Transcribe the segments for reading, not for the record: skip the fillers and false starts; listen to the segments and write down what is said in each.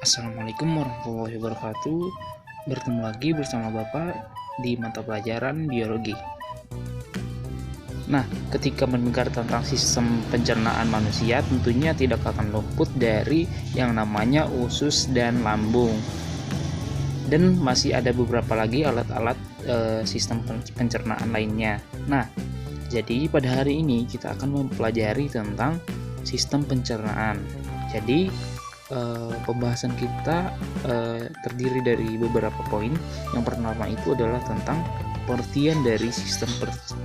Assalamualaikum warahmatullahi wabarakatuh. Bertemu lagi bersama Bapak di mata pelajaran biologi. Nah, ketika mendengar tentang sistem pencernaan manusia, tentunya tidak akan luput dari yang namanya usus dan lambung. Dan masih ada beberapa lagi alat-alat sistem pencernaan lainnya. Nah, jadi pada hari ini kita akan mempelajari tentang sistem pencernaan. Jadi pembahasan kita terdiri dari beberapa poin. Yang pertama itu adalah tentang pengertian dari sistem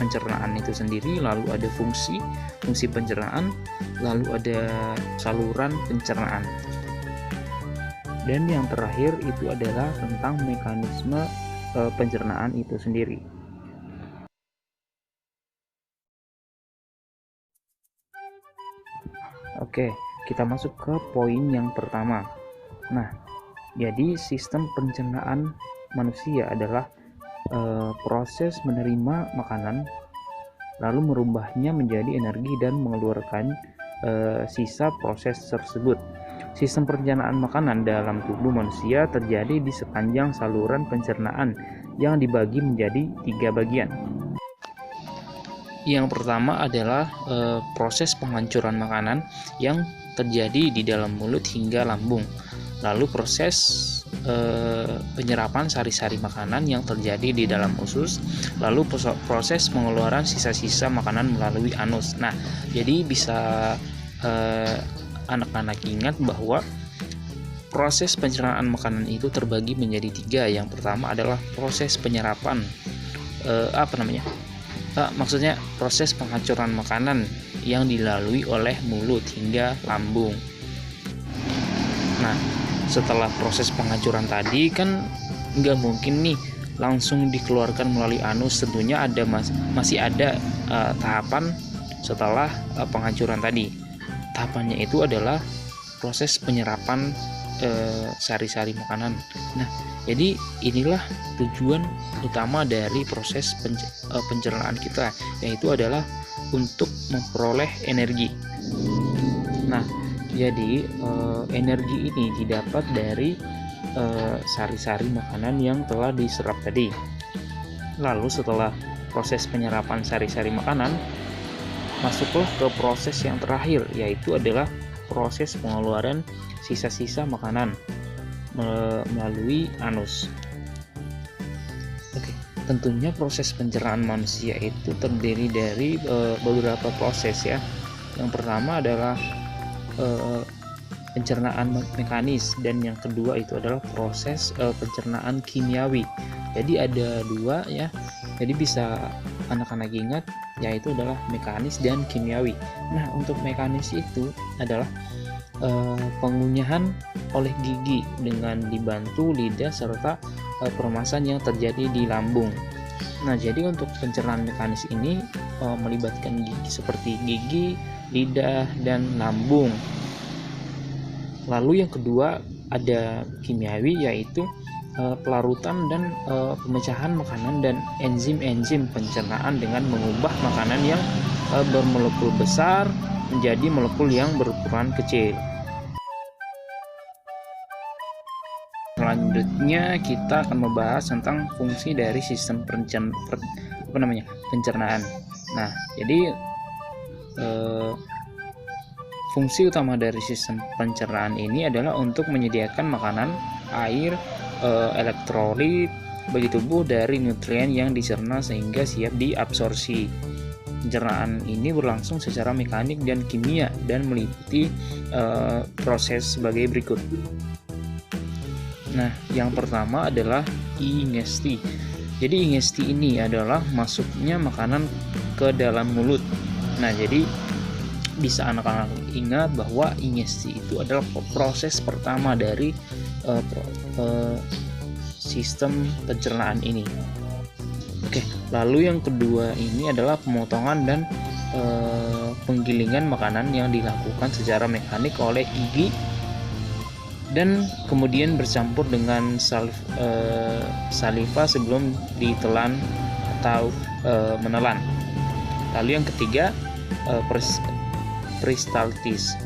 pencernaan itu sendiri, lalu ada fungsi pencernaan, lalu ada saluran pencernaan, dan yang terakhir itu adalah tentang mekanisme pencernaan itu sendiri. Oke, kita masuk ke poin yang pertama. Nah, jadi sistem pencernaan manusia adalah proses menerima makanan, lalu merubahnya menjadi energi dan mengeluarkan sisa proses tersebut. Sistem pencernaan makanan dalam tubuh manusia terjadi di sepanjang saluran pencernaan yang dibagi menjadi 3 bagian. Yang pertama adalah proses penghancuran makanan yang terjadi di dalam mulut hingga lambung. Lalu proses penyerapan sari-sari makanan yang terjadi di dalam usus. Lalu proses pengeluaran sisa-sisa makanan melalui anus. Nah, jadi bisa anak-anak ingat bahwa proses pencernaan makanan itu terbagi menjadi 3. Yang pertama adalah proses penyerapan maksudnya proses penghancuran makanan yang dilalui oleh mulut hingga lambung. Nah, setelah proses penghancuran tadi kan nggak mungkin nih langsung dikeluarkan melalui anus. Tentunya masih ada tahapan setelah penghancuran tadi. Tahapannya itu adalah proses penyerapan sari-sari makanan. Nah, jadi inilah tujuan utama dari proses pencernaan kita, yaitu adalah untuk memperoleh energi. Nah, jadi energi ini didapat dari sari-sari makanan yang telah diserap tadi. Lalu setelah proses penyerapan sari-sari makanan, masuklah ke proses yang terakhir, yaitu adalah proses pengeluaran sisa-sisa makanan melalui anus. Oke, tentunya proses pencernaan manusia itu terdiri dari beberapa proses ya. Yang pertama adalah pencernaan mekanis, dan yang kedua itu adalah proses pencernaan kimiawi. Jadi ada 2 ya. Jadi bisa anak-anak ingat, yaitu adalah mekanis dan kimiawi. Nah, untuk mekanis itu adalah pengunyahan oleh gigi dengan dibantu lidah serta peremasan yang terjadi di lambung. Nah, jadi untuk pencernaan mekanis ini melibatkan gigi seperti gigi, lidah, dan lambung. Lalu yang kedua ada kimiawi, yaitu pelarutan dan pemecahan makanan dan enzim-enzim pencernaan dengan mengubah makanan yang bermolekul besar menjadi molekul yang berukuran kecil. Selanjutnya kita akan membahas tentang fungsi dari sistem pencernaan. Nah, jadi fungsi utama dari sistem pencernaan ini adalah untuk menyediakan makanan, air, elektrolit bagi tubuh dari nutrien yang dicerna sehingga siap diabsorpsi. Pencernaan ini berlangsung secara mekanik dan kimia dan meliputi proses sebagai berikut. Nah, yang pertama adalah ingesti. Jadi ingesti ini adalah masuknya makanan ke dalam mulut. Nah, jadi bisa anak-anak ingat bahwa ingesti itu adalah proses pertama dari sistem pencernaan ini. Oke, lalu yang kedua ini adalah pemotongan dan penggilingan makanan yang dilakukan secara mekanik oleh gigi dan kemudian bercampur dengan saliva sebelum ditelan atau menelan. Lalu yang ketiga, peristaltis.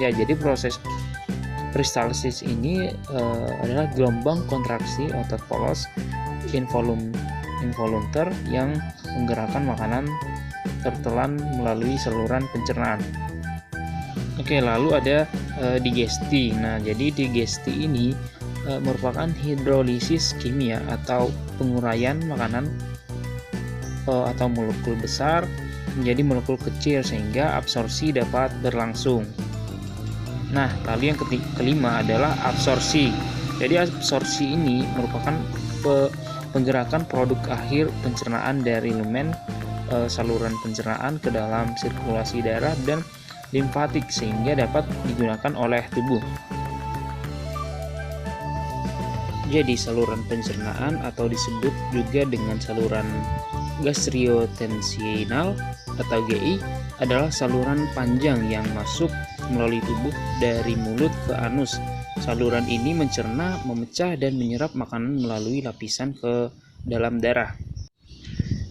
Ya, jadi proses peristaltis ini adalah gelombang kontraksi otot polos involunter yang menggerakkan makanan tertelan melalui saluran pencernaan. Oke, lalu ada digesti. Nah, jadi digesti ini merupakan hidrolisis kimia atau penguraian makanan atau molekul besar menjadi molekul kecil sehingga absorpsi dapat berlangsung. Nah, lalu yang kelima adalah absorpsi. Jadi absorpsi ini merupakan penggerakan produk akhir pencernaan dari lumen saluran pencernaan ke dalam sirkulasi darah dan limfatik sehingga dapat digunakan oleh tubuh. Jadi saluran pencernaan atau disebut juga dengan saluran gastrointestinal atau GI adalah saluran panjang yang masuk melalui tubuh dari mulut ke anus. Saluran ini mencerna, memecah, dan menyerap makanan melalui lapisan ke dalam darah.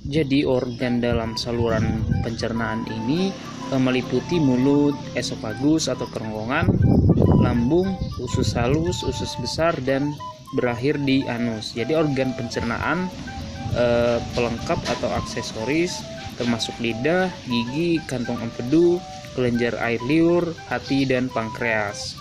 Jadi organ dalam saluran pencernaan ini meliputi mulut, esofagus atau kerongkongan, lambung, usus halus, usus besar, dan berakhir di anus. Jadi organ pencernaan pelengkap atau aksesoris termasuk lidah, gigi, kantong empedu, kelenjar air liur, hati, dan pankreas.